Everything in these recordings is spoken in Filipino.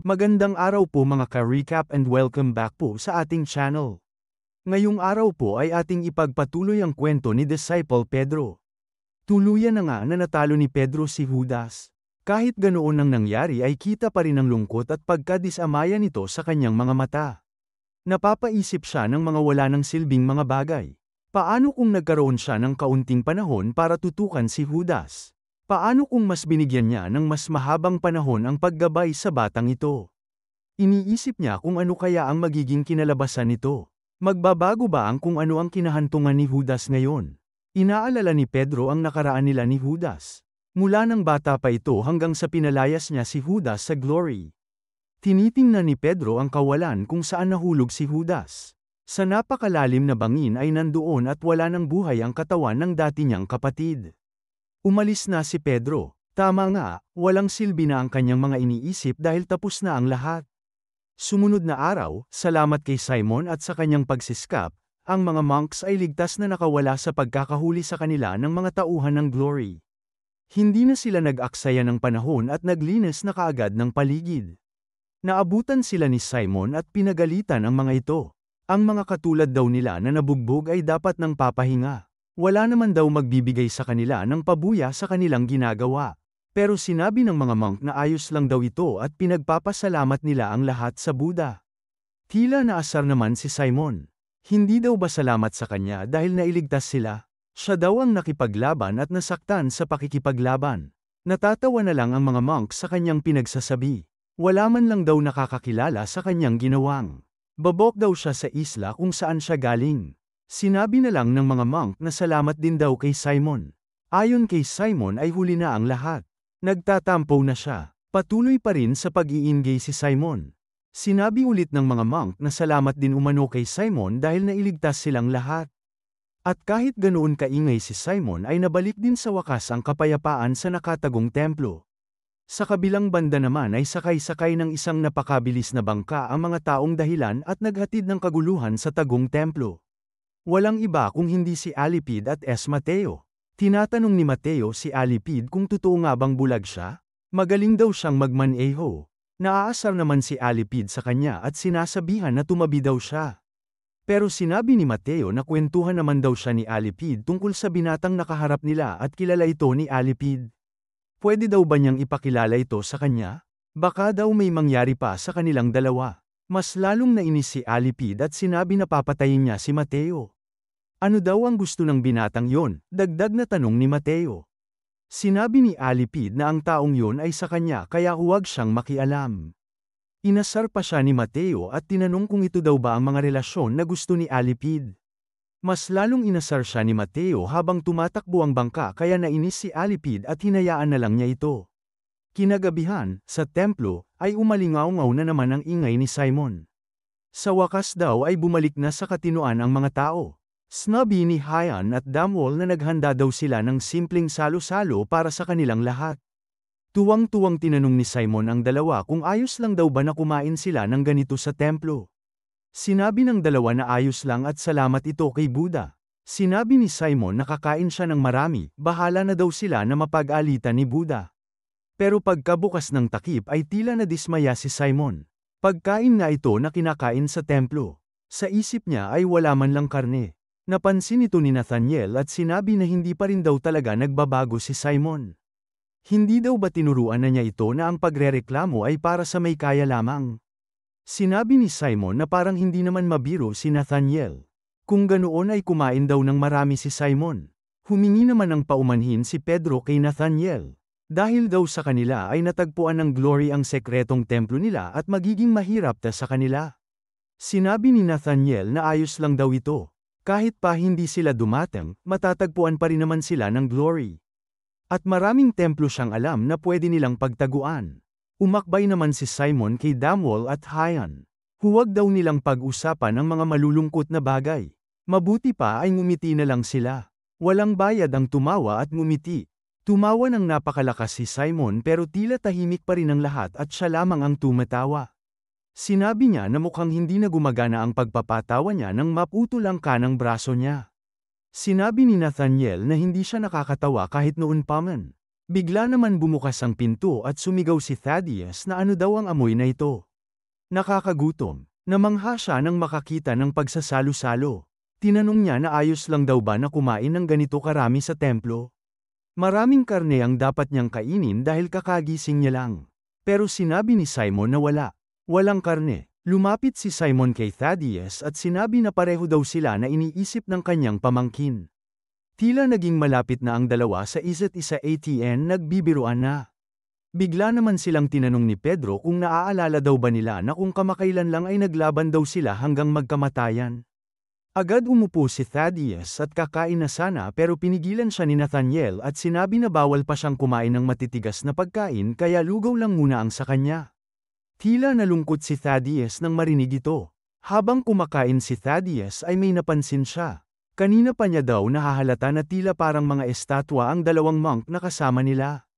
Magandang araw po mga ka-recap and welcome back po sa ating channel. Ngayong araw po ay ating ipagpatuloy ang kwento ni Disciple Pedro. Tuluyan na nga na natalo ni Pedro si Judas. Kahit ganoon ang nangyari ay kita pa rin ang lungkot at pagkadisamayan nito sa kanyang mga mata. Napapaisip siya ng mga wala ng silbing mga bagay. Paano kung nagkaroon siya ng kaunting panahon para tutukan si Judas? Paano kung mas binigyan niya ng mas mahabang panahon ang paggabay sa batang ito? Iniisip niya kung ano kaya ang magiging kinalabasan nito. Magbabago ba ang kung ano ang kinahantungan ni Judas ngayon? Inaalala ni Pedro ang nakaraan nila ni Judas. Mula ng bata pa ito hanggang sa pinalayas niya si Judas sa glory. Tinitingnan ni Pedro ang kawalan kung saan nahulog si Judas. Sa napakalalim na bangin ay nandoon at wala ng buhay ang katawan ng dati niyang kapatid. Umalis na si Pedro. Tama nga, walang silbi na ang kanyang mga iniisip dahil tapos na ang lahat. Sumunod na araw, salamat kay Simon at sa kanyang pagsiskap, ang mga monks ay ligtas na nakawala sa pagkakahuli sa kanila ng mga tauhan ng glory. Hindi na sila nag-aksaya ng panahon at naglinis na kaagad ng paligid. Naabutan sila ni Simon at pinagalitan ang mga ito. Ang mga katulad daw nila na nabugbog ay dapat nang papahinga. Wala naman daw magbibigay sa kanila ng pabuya sa kanilang ginagawa. Pero sinabi ng mga monk na ayos lang daw ito at pinagpapasalamat nila ang lahat sa Buddha. Tila naasar naman si Simon. Hindi daw ba salamat sa kanya dahil nailigtas sila? Siya daw ang nakipaglaban at nasaktan sa pakikipaglaban. Natatawa na lang ang mga monk sa kanyang pinagsasabi. Wala man lang daw nakakakilala sa kanyang ginawang. Babok daw siya sa isla kung saan siya galing. Sinabi na lang ng mga monk na salamat din daw kay Simon. Ayon kay Simon ay huli na ang lahat. Nagtatampo na siya. Patuloy pa rin sa pag-iingay si Simon. Sinabi ulit ng mga monk na salamat din umano kay Simon dahil nailigtas silang lahat. At kahit ganoon kaingay si Simon ay nabalik din sa wakas ang kapayapaan sa nakatagong templo. Sa kabilang banda naman ay sakay-sakay ng isang napakabilis na bangka ang mga taong dahilan at naghatid ng kaguluhan sa tagong templo. Walang iba kung hindi si Alipid at S. Mateo. Tinatanong ni Mateo si Alipid kung totoo nga bang bulag siya? Magaling daw siyang magmaneho. Naaasar naman si Alipid sa kanya at sinasabihan na tumabi daw siya. Pero sinabi ni Mateo na kwentuhan naman daw siya ni Alipid tungkol sa binatang nakaharap nila at kilala ito ni Alipid. Pwede daw ba niyang ipakilala ito sa kanya? Baka daw may mangyari pa sa kanilang dalawa. Mas lalong nainis si Alipid at sinabi na papatayin niya si Mateo. Ano daw ang gusto ng binatang yon? Dagdag na tanong ni Mateo. Sinabi ni Alipid na ang taong yon ay sa kanya kaya huwag siyang makialam. Inasar pa siya ni Mateo at tinanong kung ito daw ba ang mga relasyon na gusto ni Alipid. Mas lalong inasar siya ni Mateo habang tumatakbo ang bangka kaya nainis si Alipid at hinayaan na lang niya ito. Kinagabihan, sa templo, ay umalingaw-ngaw na naman ang ingay ni Simon. Sa wakas daw ay bumalik na sa katinoan ang mga tao. Sinabi ni Hyan at Damwol na naghanda daw sila ng simpleng salo-salo para sa kanilang lahat. Tuwang-tuwang tinanong ni Simon ang dalawa kung ayos lang daw ba na kumain sila ng ganito sa templo. Sinabi ng dalawa na ayos lang at salamat ito kay Buddha. Sinabi ni Simon na kakain siya ng marami, bahala na daw sila na mapag-alitan ni Buddha. Pero pagkabukas ng takip ay tila na dismaya si Simon. Pagkain nga ito na kinakain sa templo. Sa isip niya ay wala man lang karne. Napansin ito ni Nathaniel at sinabi na hindi pa rin daw talaga nagbabago si Simon. Hindi daw ba tinuruan na niya ito na ang pagrereklamo ay para sa may kaya lamang? Sinabi ni Simon na parang hindi naman mabiro si Nathaniel. Kung ganoon ay kumain daw ng marami si Simon. Humingi naman ng paumanhin si Pedro kay Nathaniel. Dahil daw sa kanila ay natagpuan ng glory ang sekretong templo nila at magiging mahirap ta sa kanila. Sinabi ni Nathaniel na ayos lang daw ito. Kahit pa hindi sila dumatang, matatagpuan pa rin naman sila ng glory. At maraming templo siyang alam na pwede nilang pagtaguan. Umakbay naman si Simon kay Damwol at Hyan. Huwag daw nilang pag-usapan ang mga malulungkot na bagay. Mabuti pa ay ngumiti na lang sila. Walang bayad ang tumawa at ngumiti. Tumawa ng napakalakas si Simon pero tila tahimik pa rin ang lahat at siya lamang ang tumatawa. Sinabi niya na mukhang hindi na gumagana ang pagpapatawa niya nang maputol ang kanang braso niya. Sinabi ni Nathaniel na hindi siya nakakatawa kahit noon pa man. Bigla naman bumukas ang pinto at sumigaw si Thaddeus na ano daw ang amoy na ito. Nakakagutom. Namangha siya nang makakita ng pagsasalo-salo. Tinanong niya na ayos lang daw ba na kumain ng ganito karami sa templo. Maraming karne ang dapat niyang kainin dahil kakagising niya lang. Pero sinabi ni Simon na walang karne. Lumapit si Simon kay Thaddeus at sinabi na pareho daw sila na iniisip ng kanyang pamangkin. Tila naging malapit na ang dalawa sa isa't isa ATN nagbibiruan na. Bigla naman silang tinanong ni Pedro kung naaalala daw ba nila na kung kamakailan lang ay naglaban daw sila hanggang magkamatayan. Agad umupo si Thaddeus at kakain na sana pero pinigilan siya ni Nathaniel at sinabi na bawal pa siyang kumain ng matitigas na pagkain kaya lugaw lang muna ang sa kanya. Tila nalungkot si Thaddeus nang marinig ito. Habang kumakain si Thaddeus ay may napansin siya. Kanina pa niya daw nahahalata na tila parang mga estatwa ang dalawang monk na kasama nila.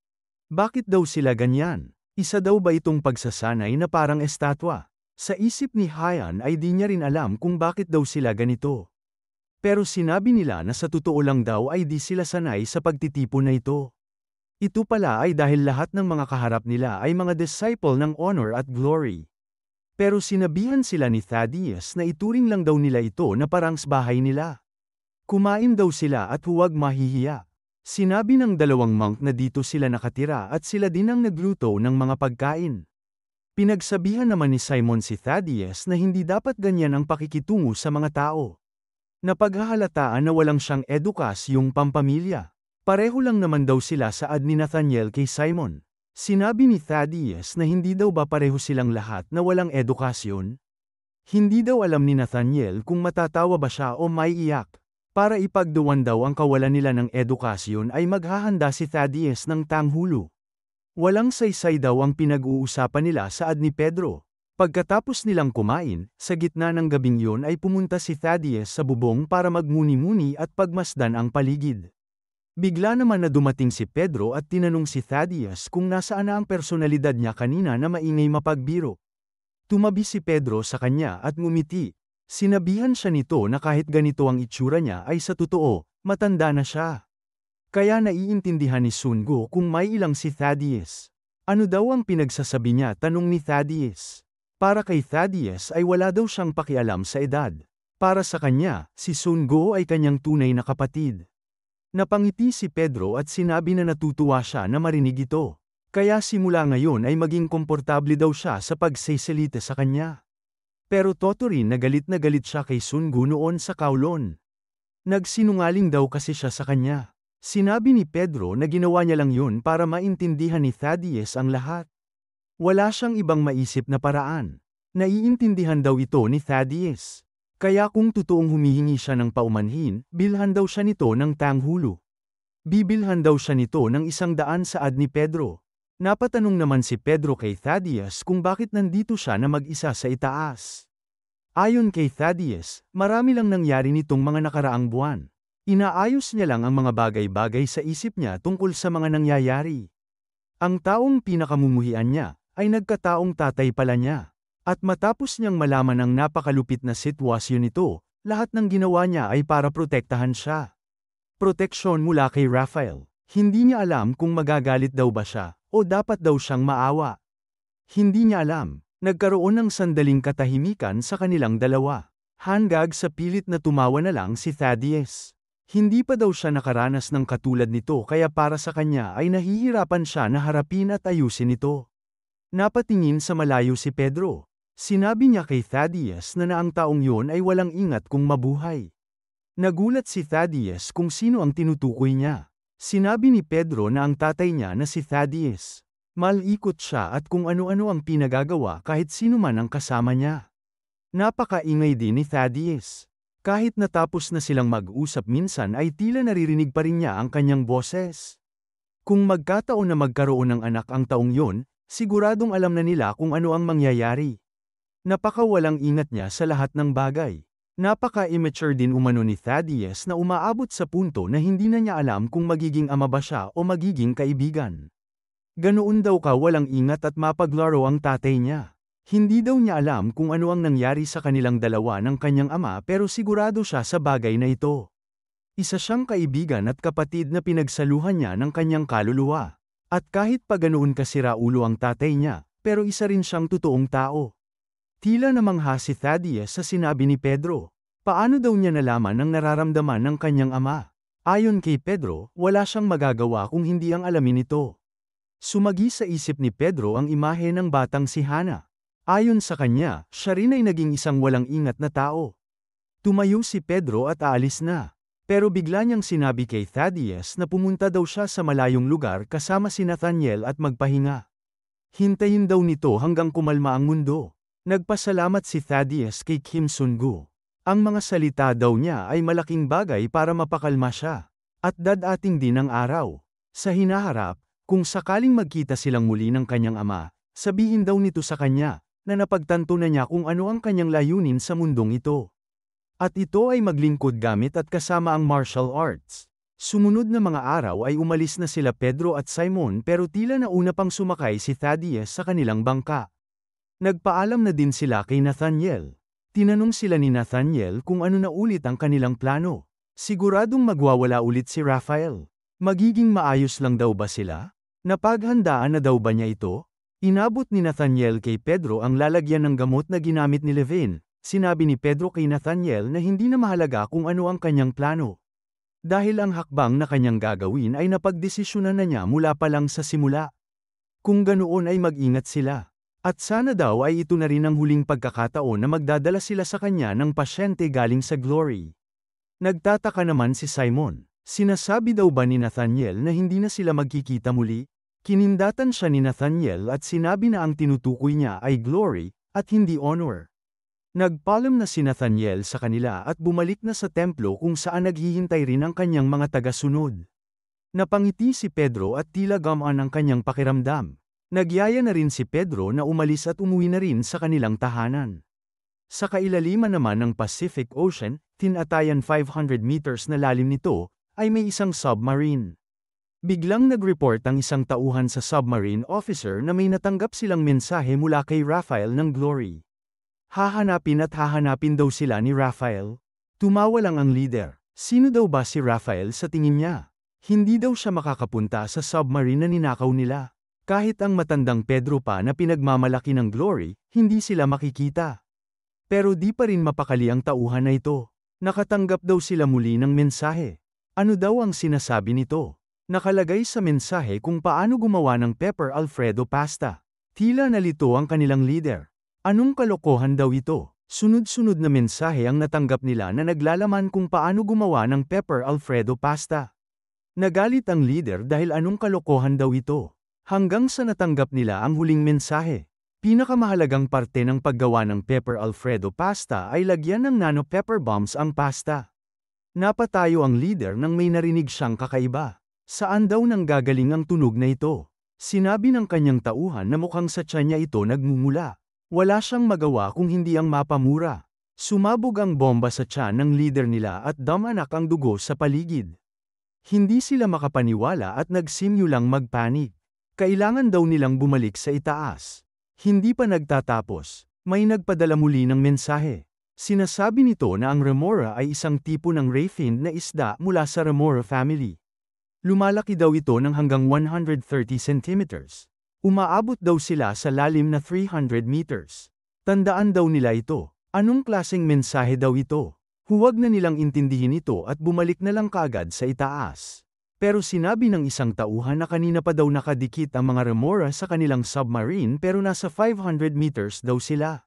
Bakit daw sila ganyan? Isa daw ba itong pagsasanay na parang estatwa? Sa isip ni Hayan ay di niya rin alam kung bakit daw sila ganito. Pero sinabi nila na sa totoo lang daw ay di sila sanay sa pagtitipon na ito. Ito pala ay dahil lahat ng mga kaharap nila ay mga disciple ng honor at glory. Pero sinabihan sila ni Thaddeus na ituring lang daw nila ito na parang bahay nila. Kumain daw sila at huwag mahihiya. Sinabi ng dalawang monk na dito sila nakatira at sila din ang nagluto ng mga pagkain. Pinagsabihan naman ni Simon si Thaddeus na hindi dapat ganyan ang pakikitungo sa mga tao. Napaghahalataan na walang siyang edukasyong pampamilya. Pareho lang naman daw sila saad ni Nathaniel kay Simon. Sinabi ni Thaddeus na hindi daw ba pareho silang lahat na walang edukasyon? Hindi daw alam ni Nathaniel kung matatawa ba siya o may iyak. Para ipagduwan daw ang kawalan nila ng edukasyon ay maghahanda si Thaddeus ng tanghulo. Walang saysay daw ang pinag-uusapan nila saad ni Pedro. Pagkatapos nilang kumain, sa gitna ng gabing yun ay pumunta si Thaddeus sa bubong para magmuni-muni at pagmasdan ang paligid. Bigla naman na dumating si Pedro at tinanong si Thaddeus kung nasaan na ang personalidad niya kanina na maingay mapagbiro. Tumabi si Pedro sa kanya at ngumiti. Sinabihan siya nito na kahit ganito ang itsura niya ay sa totoo, matanda na siya. Kaya naiintindihan ni Sungo kung may ilang si Thaddeus. Ano daw ang pinagsasabi niya tanong ni Thaddeus. Para kay Thaddeus ay wala daw siyang pakialam sa edad. Para sa kanya, si Sungo ay kanyang tunay na kapatid. Napangiti si Pedro at sinabi na natutuwa siya na marinig ito. Kaya simula ngayon ay maging komportable daw siya sa pagsisilita sa kanya. Pero totoo rin na galit siya kay Sungo noon sa Kowloon. Nagsinungaling daw kasi siya sa kanya. Sinabi ni Pedro na ginawa niya lang yun para maintindihan ni Thaddeus ang lahat. Wala siyang ibang maisip na paraan. Naiintindihan daw ito ni Thaddeus. Kaya kung totoong humihingi siya ng paumanhin, bilhan daw siya nito ng tanghulo. Bibilhan daw siya nito ng 100 saad ni Pedro. Napatanong naman si Pedro kay Thaddeus kung bakit nandito siya na mag-isa sa itaas. Ayon kay Thaddeus, marami lang nangyari nitong mga nakaraang buwan. Inaayos niya lang ang mga bagay-bagay sa isip niya tungkol sa mga nangyayari. Ang taong pinakamumuhian niya, ay nagkataong tatay pala niya. At matapos niyang malaman ang napakalupit na sitwasyon nito, lahat ng ginawa niya ay para protektahan siya. Proteksyon mula kay Raphael. Hindi niya alam kung magagalit daw ba siya, o dapat daw siyang maawa. Hindi niya alam. Nagkaroon ng sandaling katahimikan sa kanilang dalawa. Hanggang sa pilit na tumawa na lang si Thaddeus. Hindi pa daw siya nakaranas ng katulad nito kaya para sa kanya ay nahihirapan siya na harapin at ayusin ito. Napatingin sa malayo si Pedro. Sinabi niya kay Thaddeus na ang taong yun ay walang ingat kung mabuhay. Nagulat si Thaddeus kung sino ang tinutukoy niya. Sinabi ni Pedro na ang tatay niya na si Thaddeus. Malikot siya at kung ano-ano ang pinagagawa kahit sino man ang kasama niya. Napakaingay din ni Thaddeus. Kahit natapos na silang mag-usap minsan ay tila naririnig pa rin niya ang kanyang boses. Kung magkataon na magkaroon ng anak ang taong yon, siguradong alam na nila kung ano ang mangyayari. Napakawalang ingat niya sa lahat ng bagay. Napaka-immature din umano ni Thaddeus na umaabot sa punto na hindi na niya alam kung magiging ama ba siya o magiging kaibigan. Ganoon daw ka walang ingat at mapaglaro ang tatay niya. Hindi daw niya alam kung ano ang nangyari sa kanilang dalawa ng kanyang ama pero sigurado siya sa bagay na ito. Isa siyang kaibigan at kapatid na pinagsaluhan niya ng kanyang kaluluwa. At kahit pa ganoon kasiraulo ang tatay niya, pero isa rin siyang totoong tao. Tila namangha si Thaddeus sa sinabi ni Pedro. Paano daw niya nalaman ang nararamdaman ng kanyang ama? Ayon kay Pedro, wala siyang magagawa kung hindi ang alamin ito. Sumagi sa isip ni Pedro ang imahe ng batang si Hana. Ayon sa kanya, siya rin ay naging isang walang ingat na tao. Tumayo si Pedro at aalis na. Pero bigla niyang sinabi kay Thaddeus na pumunta daw siya sa malayong lugar kasama si Nathaniel at magpahinga. Hintayin daw nito hanggang kumalma ang mundo. Nagpasalamat si Thaddeus kay Kim Sun-gu. Ang mga salita daw niya ay malaking bagay para mapakalma siya. At dadating din ang araw. Sa hinaharap, kung sakaling magkita silang muli ng kanyang ama, sabihin daw nito sa kanya, na napagtanto na niya kung ano ang kanyang layunin sa mundong ito. At ito ay maglingkod gamit at kasama ang martial arts. Sumunod na mga araw ay umalis na sila Pedro at Simon pero tila nauna pang sumakay si Thaddeus sa kanilang bangka. Nagpaalam na din sila kay Nathaniel. Tinanong sila ni Nathaniel kung ano na ulit ang kanilang plano. Siguradong magwawala ulit si Raphael. Magiging maayos lang daw ba sila? Napaghandaan na daw ba niya ito? Inabot ni Nathaniel kay Pedro ang lalagyan ng gamot na ginamit ni Levin. Sinabi ni Pedro kay Nathaniel na hindi na mahalaga kung ano ang kanyang plano. Dahil ang hakbang na kanyang gagawin ay napagdesisyonan na niya mula pa lang sa simula. Kung ganoon ay mag-ingat sila. At sana daw ay ito na rin ang huling pagkakataon na magdadala sila sa kanya ng pasyente galing sa Glory. Nagtataka naman si Simon. Sinasabi daw ba ni Nathaniel na hindi na sila magkikita muli? Kinindatan siya ni Nathaniel at sinabi na ang tinutukoy niya ay Glory, at hindi honor. Nagpaalam na si Nathaniel sa kanila at bumalik na sa templo kung saan naghihintay rin ang kanyang mga taga-sunod. Napangiti si Pedro at tila gamaan ang kanyang pakiramdam. Nagyaya na rin si Pedro na umalis at umuwi na rin sa kanilang tahanan. Sa kailaliman naman ng Pacific Ocean, tinatayan 500 meters na lalim nito, ay may isang submarine. Biglang nag-report ang isang tauhan sa submarine officer na may natanggap silang mensahe mula kay Raphael ng Glory. Hahanapin daw sila ni Raphael. Tumawa lang ang leader. Sino daw ba si Raphael sa tingin niya? Hindi daw siya makakapunta sa submarine na ninakaw nila. Kahit ang matandang Pedro pa na pinagmamalaki ng Glory, hindi sila makikita. Pero di pa rin mapakali ang tauhan na ito. Nakatanggap daw sila muli ng mensahe. Ano daw ang sinasabi nito? Nakalagay sa mensahe kung paano gumawa ng pepper Alfredo pasta. Tila nalito ang kanilang leader. Anong kalokohan daw ito? Sunod-sunod na mensahe ang natanggap nila na naglalaman kung paano gumawa ng pepper Alfredo pasta. Nagalit ang leader dahil anong kalokohan daw ito. Hanggang sa natanggap nila ang huling mensahe. Pinakamahalagang parte ng paggawa ng pepper Alfredo pasta ay lagyan ng nano pepper bombs ang pasta. Napatayo ang leader nang may narinig siyang kakaiba. Saan daw nang gagaling ang tunog na ito? Sinabi ng kanyang tauhan na mukhang sa tiyan niya ito nagmumula. Wala siyang magawa kung hindi ang mapamura. Sumabog ang bomba sa tiyan ng leader nila at damanak ang dugo sa paligid. Hindi sila makapaniwala at nagsimulang magpanik. Kailangan daw nilang bumalik sa itaas. Hindi pa nagtatapos, may nagpadala muli ng mensahe. Sinasabi nito na ang remora ay isang tipo ng rayfish na isda mula sa remora family. Lumalaki daw ito ng hanggang 130 centimeters. Umaabot daw sila sa lalim na 300 meters. Tandaan daw nila ito. Anong klaseng mensahe daw ito? Huwag na nilang intindihin ito at bumalik na lang kaagad sa itaas. Pero sinabi ng isang tauhan na kanina pa daw nakadikit ang mga remora sa kanilang submarine pero nasa 500 meters daw sila.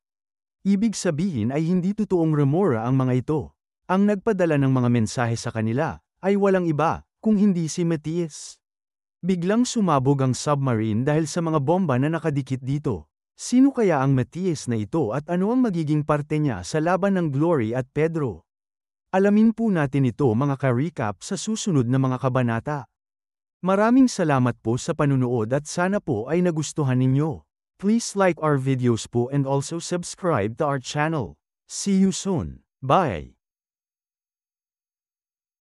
Ibig sabihin ay hindi totoong remora ang mga ito. Ang nagpadala ng mga mensahe sa kanila ay walang iba kung hindi si Matthias. Biglang sumabog ang submarine dahil sa mga bomba na nakadikit dito. Sino kaya ang Matthias na ito at ano ang magiging parte niya sa laban ng Glory at Pedro? Alamin po natin ito mga ka-recap sa susunod na mga kabanata. Maraming salamat po sa panunood at sana po ay nagustuhan ninyo. Please like our videos po and also subscribe to our channel. See you soon. Bye!